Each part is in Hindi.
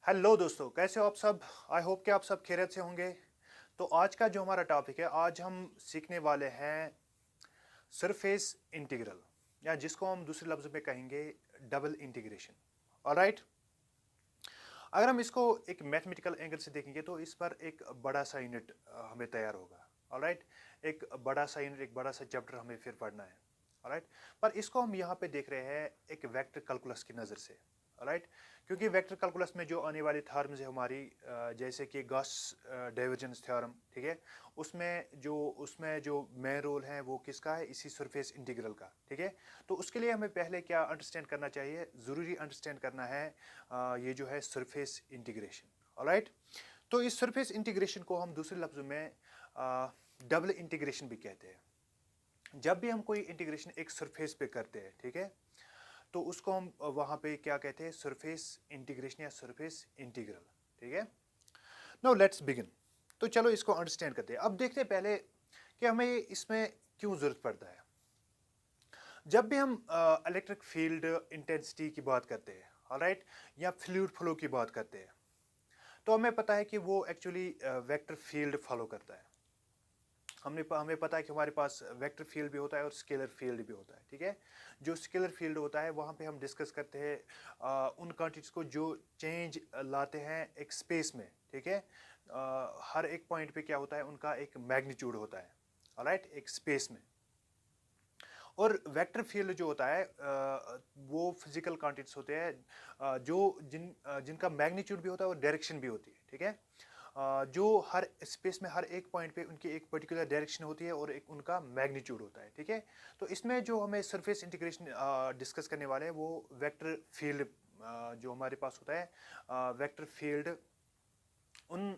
हेलो दोस्तों, कैसे हो आप सब। आई होप कि आप सब खैरियत से होंगे। तो आज का जो हमारा टॉपिक है, आज हम सीखने वाले हैं सरफेस इंटीग्रल, या जिसको हम दूसरे लफ्ज़ में कहेंगे डबल इंटीग्रेशन। ऑलराइट। अगर हम इसको एक मैथमेटिकल एंगल से देखेंगे तो इस पर एक बड़ा सा यूनिट हमें तैयार होगा। ऑलराइट। एक बड़ा सा यूनिट, एक बड़ा सा चैप्टर हमें फिर पढ़ना है। ऑलराइट। पर इसको हम यहाँ पे देख रहे हैं एक वेक्टर कैलकुलस की नज़र से। राइट। क्योंकि वेक्टर कैलकुलस में जो आने वाली थ्योरम्स है हमारी, जैसे कि गॉस डाइवर्जेंस थ्योरम, ठीक है, उसमें जो मेन रोल है वो किसका है, इसी सरफेस इंटीग्रल का। ठीक है। तो उसके लिए हमें पहले क्या अंडरस्टैंड करना चाहिए, ज़रूरी अंडरस्टैंड करना है ये जो है सरफेस इंटीग्रेशन। ऑलराइट। तो इस सरफेस इंटीग्रेशन को हम दूसरे लफ्ज़ों में डबल इंटीग्रेशन भी कहते हैं। जब भी हम कोई इंटीग्रेशन एक सरफेस पे करते हैं, ठीक है, तो उसको हम वहां पे क्या कहते हैं, सरफेस इंटीग्रेशन या सरफेस इंटीग्रल। ठीक है। Now let's begin. तो चलो इसको अंडरस्टैंड करते हैं। अब देखते हैं पहले कि हमें इसमें क्यों जरूरत पड़ता है। जब भी हम इलेक्ट्रिक फील्ड इंटेंसिटी की बात करते हैं, ऑलराइट, या फ्लूइड फ्लो की बात करते हैं, तो हमें पता है कि वो एक्चुअली वेक्टर फील्ड फॉलो करता है। हमें पता है कि हमारे पास वेक्टर फील्ड भी होता है और स्केलर फील्ड भी होता है। ठीक है। जो स्केलर फील्ड होता है वहाँ पे हम डिस्कस करते हैं उन क्वांटिटीज को जो चेंज लाते हैं एक स्पेस में। ठीक है। हर एक पॉइंट पे क्या होता है, उनका एक मैग्नीट्यूड होता है। ऑलराइट, एक स्पेस में। और वेक्टर फील्ड जो होता है वो फिजिकल क्वांटिटीज होते हैं जिनका मैग्नीट्यूड भी होता है और डायरेक्शन भी होती है। ठीक है। जो हर स्पेस में हर एक पॉइंट पे उनकी एक पर्टिकुलर डायरेक्शन होती है और एक उनका मैग्नीट्यूड होता है। ठीक है। तो इसमें जो हमें सरफेस इंटीग्रेशन डिस्कस करने वाले हैं वो वेक्टर फील्ड जो हमारे पास होता है, वेक्टर फील्ड उन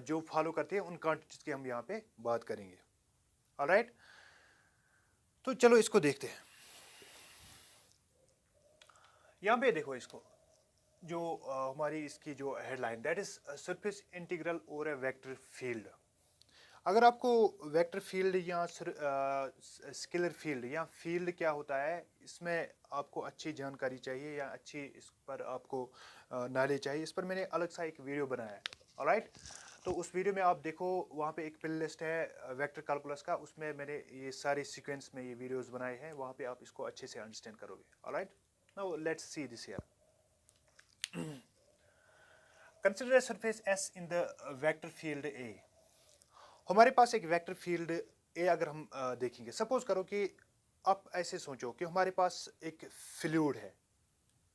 जो फॉलो करते हैं उन क्वांटिटीज की हम यहाँ पे बात करेंगे। ऑलराइट। तो चलो इसको देखते हैं। यहाँ पे देखो इसको, जो हमारी इसकी जो headline, that is surface integral और ए वेक्टर फील्ड। अगर आपको वेक्टर फील्ड या स्केलर फील्ड या फील्ड क्या होता है, इसमें आपको अच्छी जानकारी चाहिए या अच्छी इस पर आपको नॉलेज चाहिए, इस पर मैंने अलग सा एक वीडियो बनाया है। ऑलराइट। तो उस वीडियो में आप देखो, वहाँ पे एक प्ले लिस्ट है वेक्टर कैलकुलस का, उसमें मैंने ये सारे सीक्वेंस में ये वीडियोस बनाए हैं, वहाँ पे आप इसको अच्छे से अंडरस्टैंड करोगे। Alright. Now let's see this here. Consider surface S in the vector field A. हमारे पास एक वेक्टर फील्ड ए अगर हम देखेंगे, सपोज करो कि आप ऐसे सोचो कि हमारे पास एक फ्लूइड है,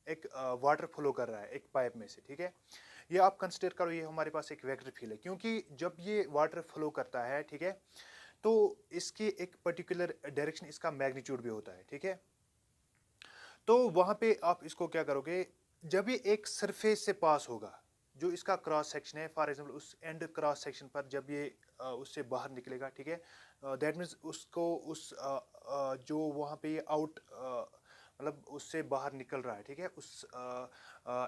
एक वाटर फ्लो कर रहा है एक पाइप में से। ठीक है। ये आप कंसिडर करो, ये हमारे पास एक वेक्टर फील्ड है, क्योंकि जब ये वाटर फ्लो करता है, ठीक है, तो इसकी एक पर्टिकुलर डायरेक्शन, इसका मैग्नीट्यूड भी होता है। ठीक है। तो वहां पे आप इसको क्या करोगे, जब ये एक सरफेस से पास होगा, जो इसका क्रॉस सेक्शन है, फॉर एग्जांपल उस एंड क्रॉस सेक्शन पर जब ये उससे बाहर निकलेगा, ठीक है, दैट मीन्स उसको उस जो वहाँ पे ये आउट मतलब उससे बाहर निकल रहा है, ठीक है, उस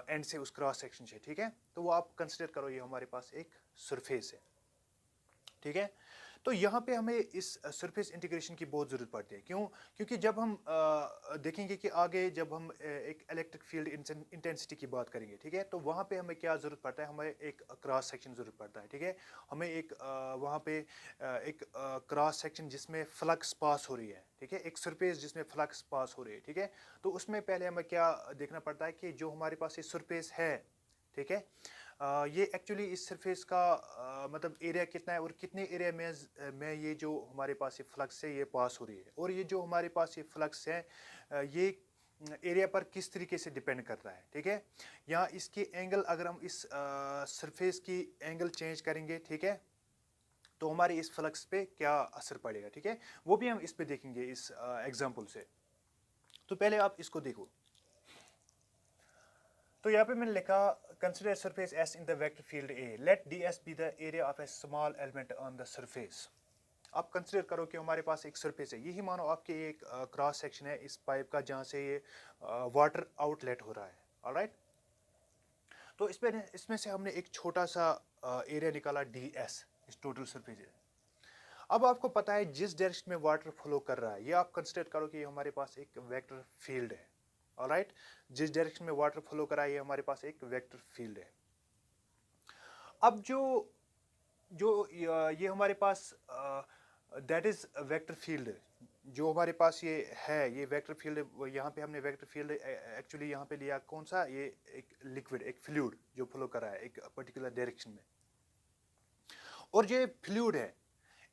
एंड से, उस क्रॉस सेक्शन से। ठीक है। तो वो आप कंसिडर करो, ये हमारे पास एक सरफेस है। ठीक है। तो यहाँ पे हमें इस सरफेस इंटीग्रेशन की बहुत ज़रूरत पड़ती है। क्यों? क्योंकि जब हम देखेंगे कि आगे जब हम एक इलेक्ट्रिक फील्ड इंटेंसिटी की बात करेंगे, ठीक है, तो वहाँ पे हमें क्या ज़रूरत पड़ता है, हमें एक क्रॉस सेक्शन ज़रूरत पड़ता है। ठीक है। हमें एक वहाँ पे एक क्रॉस सेक्शन जिसमें फ्लक्स पास हो रही है, ठीक है, एक सरफेस जिसमें फ्लक्स पास हो रही है। ठीक है। तो उसमें पहले हमें क्या देखना पड़ता है कि जो हमारे पास ये सरफेस है, ठीक है, ये एक्चुअली इस सरफेस का मतलब एरिया कितना है और कितने एरिया में ये जो हमारे पास ये फ्लक्स है ये पास हो रही है, और ये जो हमारे पास ये फ्लक्स है ये एरिया पर किस तरीके से डिपेंड करता है। ठीक है। यहाँ इसकी एंगल, अगर हम इस सरफेस की एंगल चेंज करेंगे, ठीक है, तो हमारे इस फ्लक्स पे क्या असर पड़ेगा। ठीक है। वो भी हम इस पे देखेंगे इस एग्जाम्पल से। तो पहले आप इसको देखो। तो यहाँ पे मैंने लिखा, consider surface S in the vector field A, let d S be the area of a small element on the surface. आप कंसिडर करो कि हमारे पास एक सरफेस है, यही मानो आपके एक क्रॉस सेक्शन है इस पाइप का, जहाँ से ये वाटर आउटलेट हो रहा है। ऑलराइट। तो इसमें से हमने एक छोटा सा एरिया निकाला डी एस, इस टोटल सरफेस है। अब आपको पता है जिस डायरेक्शन में वाटर फ्लो कर रहा है, ये आप कंसिडर करो कि हमारे पास एक वेक्टर फील्ड है। ऑलराइट। जिस डायरेक्शन में वाटर फ्लो कर रहा है ये हमारे पास एक वेक्टर फील्ड है। अब जो जो ये हमारे पास दैट इज वेक्टर फील्ड, जो हमारे पास ये है, ये वेक्टर फील्ड, यहाँ पे हमने वेक्टर फील्ड एक्चुअली यहाँ पे लिया कौन सा, ये एक लिक्विड, एक फ्लूइड जो फ्लो कर रहा है एक पर्टिकुलर डायरेक्शन में, और जो फ्लूइड है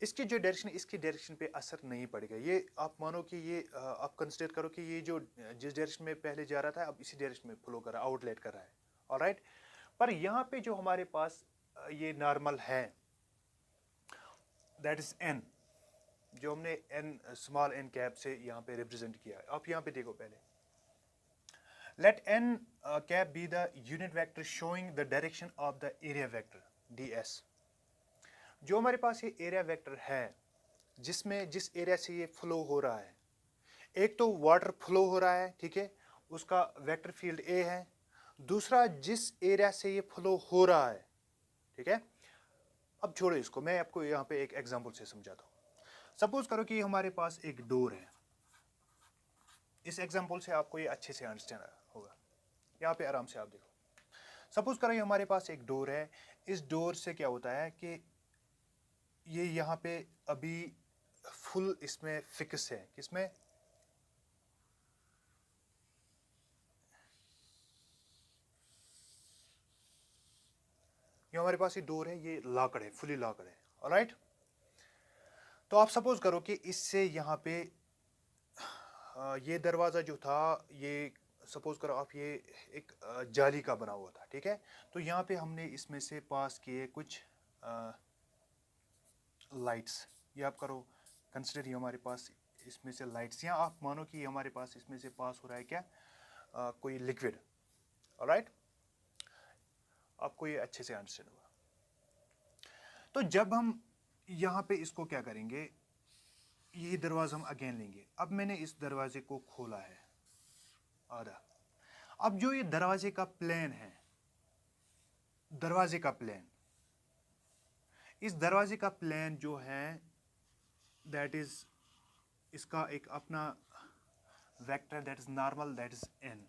इसकी जो डायरेक्शन, इसकी डायरेक्शन पे असर नहीं पड़ेगा। ये आप मानो कि ये आप कंसिडर करो कि ये जो जिस डायरेक्शन में पहले जा रहा था अब इसी डायरेक्शन में फ्लो कर रहा है, आउटलेट कर रहा है, ऑलराइट। पर यहाँ पे जो हमारे पास ये नॉर्मल है, दैट इज एन, जो हमने एन, स्मॉल एन कैप से यहाँ पे रिप्रेजेंट किया है। आप यहाँ पे देखो पहले, let n cap be the unit vector showing the direction of the area vector d S. जो हमारे पास ये एरिया वेक्टर है जिसमें जिस एरिया से ये फ्लो हो रहा है, एक तो वाटर फ्लो हो रहा है, ठीक है, उसका वेक्टर फील्ड ए है, दूसरा जिस एरिया से ये फ्लो हो रहा है, ठीक है। अब छोड़ो इसको, मैं आपको यहाँ पे एक एग्जांपल से समझाता हूँ। सपोज करो कि हमारे पास एक डोर है, इस एग्जांपल से आपको ये अच्छे से अंडरस्टैंड होगा, यहाँ पे आराम से आप देखो। सपोज करो ये हमारे पास एक डोर है, इस डोर से क्या होता है कि ये यहाँ पे अभी फुल इसमें फिक्स है, किसमें, ये हमारे पास ये डोर है, ये लॉकड है, फुली लॉकड है, ऑलराइट। तो आप सपोज करो कि इससे यहाँ पे ये दरवाज़ा जो था, ये सपोज करो आप ये एक जाली का बना हुआ था, ठीक है। तो यहाँ पे हमने इसमें से पास किए कुछ लाइट्स, ये आप करो कंसिडर, ये हमारे पास इसमें से लाइट्स, या आप मानो कि हमारे पास इसमें से पास हो रहा है क्या, कोई लिक्विड, ऑलराइट। आपको ये अच्छे से अंडरस्टैंड होगा। तो जब हम यहाँ पे इसको क्या करेंगे, ये दरवाजा हम अगेन लेंगे। अब मैंने इस दरवाजे को खोला है आधा, अब जो ये दरवाजे का प्लेन है, दरवाजे का प्लेन, इस दरवाजे का प्लेन जो है दैट इज, इसका एक अपना vector that is normal, that is an,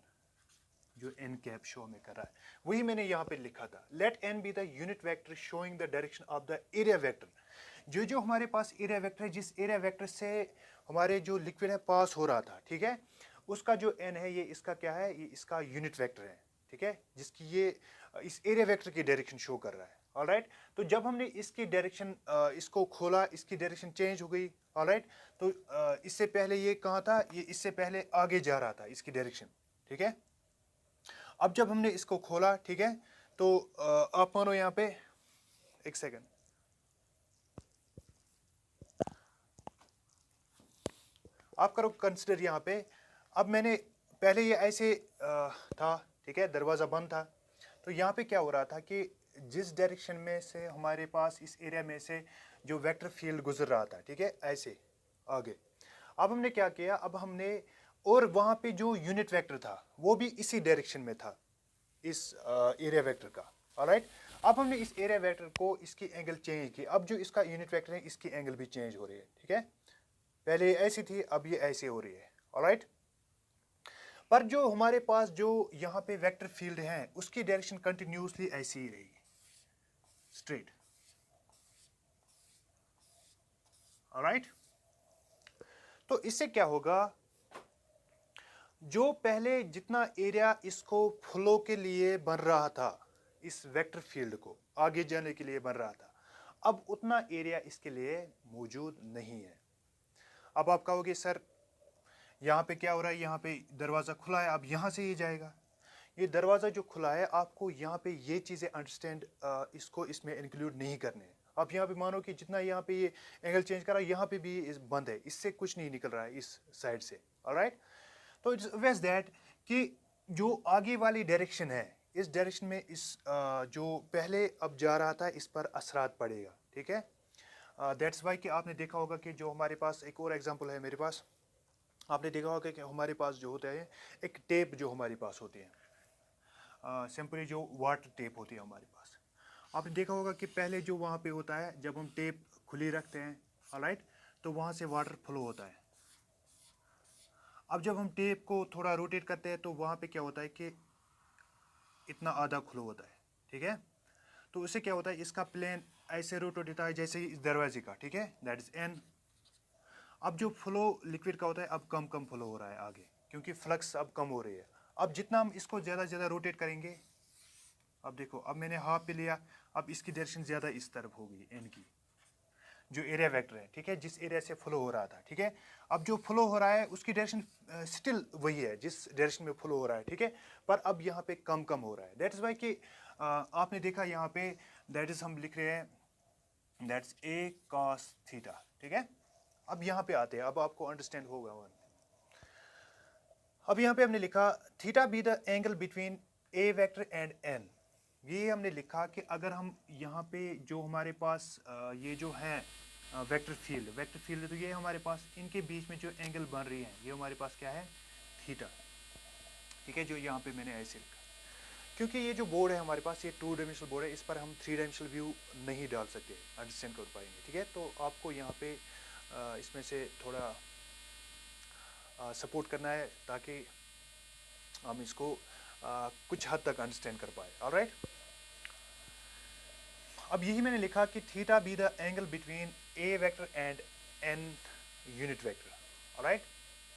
जो एन कैप शो में कर रहा है, वही मैंने यहाँ पे लिखा था, let n be the unit vector showing the direction of the area vector. जो जो हमारे पास एरिया वेक्टर है, जिस एरिया वेक्टर से हमारे जो लिक्विड है पास हो रहा था, ठीक है, उसका जो एन है, ये इसका क्या है, ये इसका यूनिट वेक्टर है, ठीक है, जिसकी ये इस एरिया वेक्टर की डायरेक्शन शो कर रहा है, ऑलराइट। तो जब हमने इसकी डायरेक्शन इसको खोला, इसकी डायरेक्शन चेंज हो गई, ऑलराइट। तो इससे पहले ये कहाँ था, ये इससे पहले आगे जा रहा था इसकी डायरेक्शन, ठीक है। अब जब हमने इसको खोला, ठीक है, तो आप मानो यहाँ पे एक सेकंड, आप करो कंसिडर यहाँ पे। अब मैंने पहले ये ऐसे था, ठीक है, दरवाज़ा बंद था, तो यहाँ पे क्या हो रहा था कि जिस डायरेक्शन में से हमारे पास इस एरिया में से जो वेक्टर फील्ड गुजर रहा था, ठीक है, ऐसे आगे, अब हमने क्या किया, अब हमने, और वहाँ पे जो यूनिट वेक्टर था वो भी इसी डायरेक्शन में था, इस एरिया वेक्टर का, ऑलराइट। अब हमने इस एरिया वेक्टर को, इसकी एंगल चेंज की, अब जो इसका यूनिट वेक्टर है इसकी एंगल भी चेंज हो रही है, ठीक है, पहले ऐसी थी अब ये ऐसे हो रही है, ऑलराइट। पर जो हमारे पास जो यहाँ पे वेक्टर फील्ड है उसकी डायरेक्शन कंटिन्यूसली ऐसी ही रहेगी, स्ट्रेट, ऑलराइट। तो इससे क्या होगा, जो पहले जितना एरिया इसको फ्लो के लिए बन रहा था, इस वेक्टर फील्ड को आगे जाने के लिए बन रहा था, अब उतना एरिया इसके लिए मौजूद नहीं है। अब आप कहोगे सर यहाँ पे क्या हो रहा है, यहाँ पे दरवाज़ा खुला है, अब यहाँ से ये जाएगा, ये दरवाज़ा जो खुला है आपको यहाँ पे ये चीज़ें अंडरस्टैंड, इसको इसमें इंक्लूड नहीं करने हैं। आप यहाँ पे मानो कि जितना यहाँ पे ये एंगल चेंज करा, यहाँ पे भी इस बंद है, इससे कुछ नहीं निकल रहा है इस साइड से, ऑलराइट। तो इट्स वेज दैट कि जो आगे वाली डायरेक्शन है, इस डायरेक्शन में इस जो पहले अब जा रहा था इस पर असरात पड़ेगा, ठीक है। दैट्स वाई कि आपने देखा होगा कि जो हमारे पास एक और एग्जांपल है मेरे पास, आपने देखा होगा कि हमारे पास जो होता है एक टेप जो हमारे पास होती है, सिंपली जो वाटर टेप होती है हमारे पास, आपने देखा होगा कि पहले जो वहाँ पे होता है जब हम टेप खुली रखते हैं, ऑलराइट, तो वहाँ से वाटर फ्लो होता है। अब जब हम टेप को थोड़ा रोटेट करते हैं तो वहाँ पे क्या होता है कि इतना आधा खुला होता है, ठीक है। तो उससे क्या होता है, इसका प्लेन ऐसे रोटेट होता है जैसे इस दरवाजे का, ठीक है, दैट इज एन। अब जो फ्लो लिक्विड का होता है, अब कम कम फ्लो हो रहा है आगे, क्योंकि फ्लक्स अब कम हो रही है। अब जितना हम इसको ज़्यादा ज़्यादा रोटेट करेंगे, अब देखो, अब मैंने हाफ पे लिया, अब इसकी डायरेक्शन ज़्यादा इस तरफ होगी, एन की जो एरिया वेक्टर है, ठीक है, जिस एरिया से फ्लो हो रहा था, ठीक है। अब जो फ्लो हो रहा है उसकी डायरेक्शन स्टिल वही है जिस डायरेक्शन में फ्लो हो रहा है, ठीक है, पर अब यहाँ पे कम कम हो रहा है। दैट इज़ वाई कि आपने देखा यहाँ पे, दैट इज़ हम लिख रहे हैं दैट्स ए कॉस थीटा, ठीक है। अब यहाँ पे आते हैं, अब आपको अंडरस्टैंड होगा। अब यहाँ पे हमने लिखा theta be the angle between A vector and n. ये हमने लिखा कि अगर हम यहाँ पे जो हमारे पास ये जो है वेक्टर फील्ड, तो ये हमारे पास इनके बीच में जो एंगल बन रही है, ये हमारे पास क्या है, थीटा, ठीक है, जो यहाँ पे मैंने ऐसे लिखा। क्योंकि ये जो बोर्ड है हमारे पास, ये 2 डायमेंशनल बोर्ड है, इस पर हम 3 डायमेंशनल व्यू नहीं डाल सकते, अंडरस्टैंड कर पाएंगे, ठीक है। तो आपको यहाँ पे इसमें से थोड़ा सपोर्ट करना है ताकि हम इसको कुछ हद तक अंडरस्टैंड कर पाए। ऑलराइट, अब यही मैंने लिखा कि theta be the angle between A vector and n unit vector. Alright,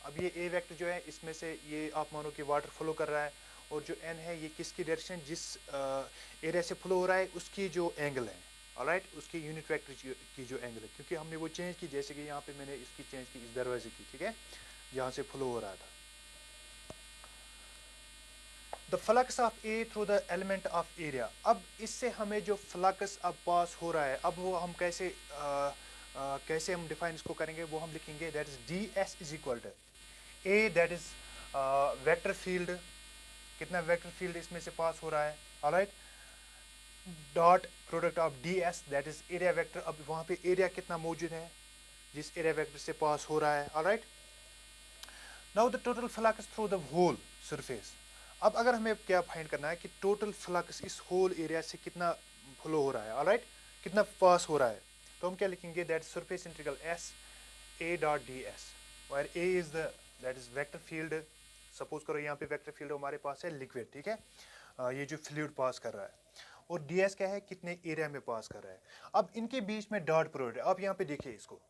अब ये ए वेक्टर जो है, इसमें से ये आप मानो कि वाटर फ्लो कर रहा है, और जो एन है ये किसकी डायरेक्शन, जिस एरिया से फ्लो हो रहा है उसकी जो एंगल है, ऑलराइट, उसकी यूनिट वेक्टर की जो एंगल है, क्योंकि हमने वो चेंज की, जैसे कि यहाँ पे मैंने इसकी चेंज की इस दरवाजे की, ठीक है, जहाँ से फ्लो हो रहा था। The flux of A through the element of area. अब इससे हमें जो फ्लक्स अब पास हो रहा है, अब वो हम कैसे हम डिफाइन इसको करेंगे, वो हम लिखेंगे that is d S is equal to A, that is vector field, कितना वेक्टर फील्ड इसमें से पास हो रहा है, alright, dot product of d S, that is area vector. अब वहाँ पे एरिया कितना मौजूद है जिस एरिया वेक्टर से पास हो रहा है, alright. Now the total flux through the whole surface. अब अगर हमें क्या फाइंड करना है कि टोटल फ्लक्स इस होल एरिया से कितना फ्लो हो रहा है, ऑलराइट, कितना पास हो रहा है, तो हम क्या लिखेंगे, that surface integral S A dot d S, where A is the that is vector field. Suppose करो यहाँ पे वेक्टर फील्ड हमारे पास है लिक्विड, ठीक है, ये जो फ्लूइड पास कर रहा है, और डी एस क्या है, कितने एरिया में पास कर रहा है। अब इनके बीच में डॉट प्रोडक्ट है, आप यहाँ पे देखिए इसको,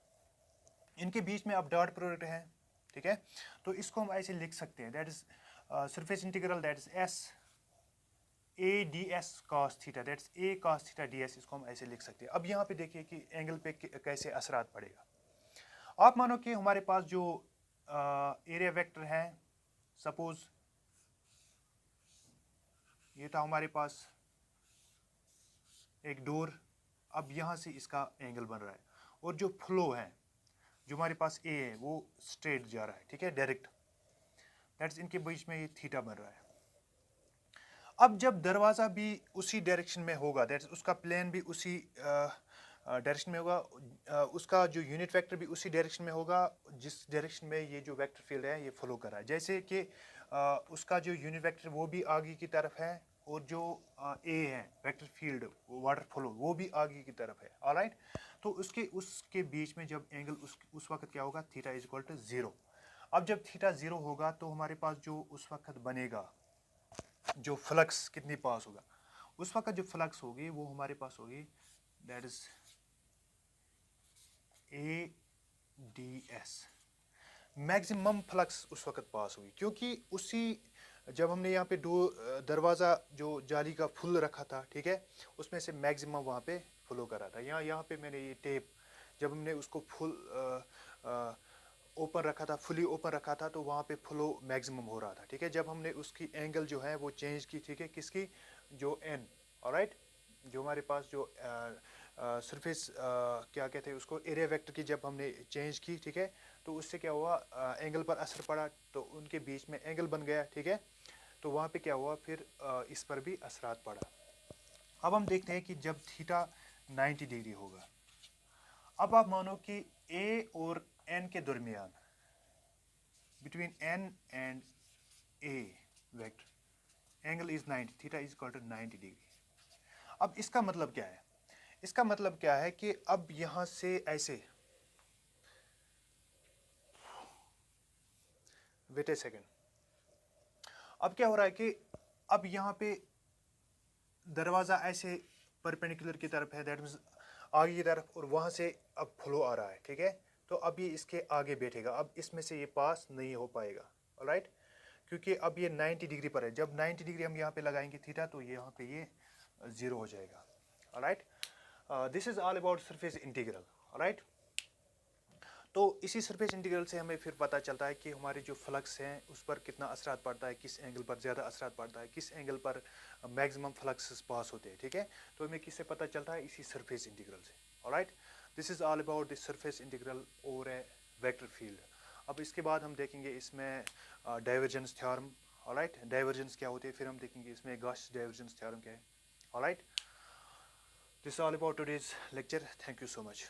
इनके बीच में अब डॉट प्रोडक्ट है, ठीक है, तो इसको हम ऐसे लिख सकते हैं, that is surface integral, that is S A D S cos theta, that's a cos theta D S, इसको हम ऐसे लिख सकते हैं। अब यहाँ पे देखिए कि एंगल पे कैसे असरात पड़ेगा। आप मानो कि हमारे पास जो एरिया वेक्टर है, सपोज ये था हमारे पास एक डोर, अब यहाँ से इसका एंगल बन रहा है, और जो फ्लो है जो हमारे पास ए है वो स्ट्रेट जा रहा है, ठीक है, डायरेक्ट, दैट्स इनके बीच में ये थीटा बन रहा है। अब जब दरवाज़ा भी उसी डायरेक्शन में होगा, दैट्स उसका प्लेन भी उसी डायरेक्शन में होगा, उसका जो यूनिट वेक्टर भी उसी डायरेक्शन में होगा जिस डायरेक्शन में ये जो वेक्टर फील्ड है ये फ्लो कर रहा है। जैसे कि उसका जो यूनिट वेक्टर वो भी आगे की तरफ है, और जो ए है वेक्टर फील्ड वाटर फ्लो वो भी आगे की तरफ है, ऑलराइट। तो उसके बीच में जब एंगल उस वक्त क्या होगा, थीटा इज इक्वल टू 0। अब जब थीटा 0 होगा तो हमारे पास जो उस वक्त बनेगा, जो फ्लक्स कितनी पास होगा, उस वक्त जो फ्लक्स होगी वो हमारे पास होगी, that is A D S, maximum flux उस वक्त पास होगी, क्योंकि उसी जब हमने यहाँ पे दरवाज़ा जो जाली का फुल रखा था, ठीक है, उसमें से मैक्सिमम वहाँ पे फ्लो कर रहा था। यहाँ पे मैंने ये टेप जब हमने उसको फुल ओपन रखा था, फुली ओपन रखा था, तो वहाँ पे फ्लो मैक्सिमम हो रहा था, ठीक है। जब हमने उसकी एंगल जो है वो चेंज की, ठीक है, किसकी, जो एन, ऑलराइट, जो हमारे पास जो सरफेस क्या कहते हैं उसको, एरिया वेक्टर की जब हमने चेंज की, ठीक है, तो उससे क्या हुआ, एंगल पर असर पड़ा, तो उनके बीच में एंगल बन गया, ठीक है, तो वहाँ पे क्या हुआ, फिर इस पर भी असरात पड़ा। अब हम देखते हैं कि जब थीटा 90 डिग्री होगा, अब आप मानो कि ए और एन के दरमियान, between n and A vector angle is 90, theta is equal to 90 degree. अब इसका मतलब क्या है, इसका मतलब क्या है कि अब यहां से ऐसे, वेट ए सेकेंड, अब क्या हो रहा है कि अब यहाँ पे दरवाज़ा ऐसे परपेंडिकुलर की तरफ है, दैट मीन्स आगे की तरफ, और वहाँ से अब फ्लो आ रहा है, ठीक है। तो अब ये इसके आगे बैठेगा, अब इसमें से ये पास नहीं हो पाएगा, ऑलराइट, क्योंकि अब ये 90 डिग्री पर है। जब 90 डिग्री हम यहाँ पे लगाएंगे थीटा, तो ये यहाँ पे ये 0 हो जाएगा, alright. This is all about surface integral, alright. तो इसी सरफेस इंटीग्रल से हमें फिर पता चलता है कि हमारे जो फ्लक्स हैं उस पर कितना असरात पड़ता है, किस एंगल पर ज़्यादा असरात पड़ता है, किस एंगल पर मैक्सिमम फ्लक्स पास होते हैं, ठीक है। तो हमें किससे पता चलता है, इसी सरफेस इंटीग्रल से, alright. This is all about this surface integral और ए वेक्टर फील्ड। अब इसके बाद हम देखेंगे इसमें डाइवर्जेंस थ्योरम, ऑलराइट, डाइवर्जेंस क्या होती है, फिर हम देखेंगे इसमें गॉस डाइवर्जेंस थ्योरम क्या है, alright. This is all about today's lecture, thank you so much.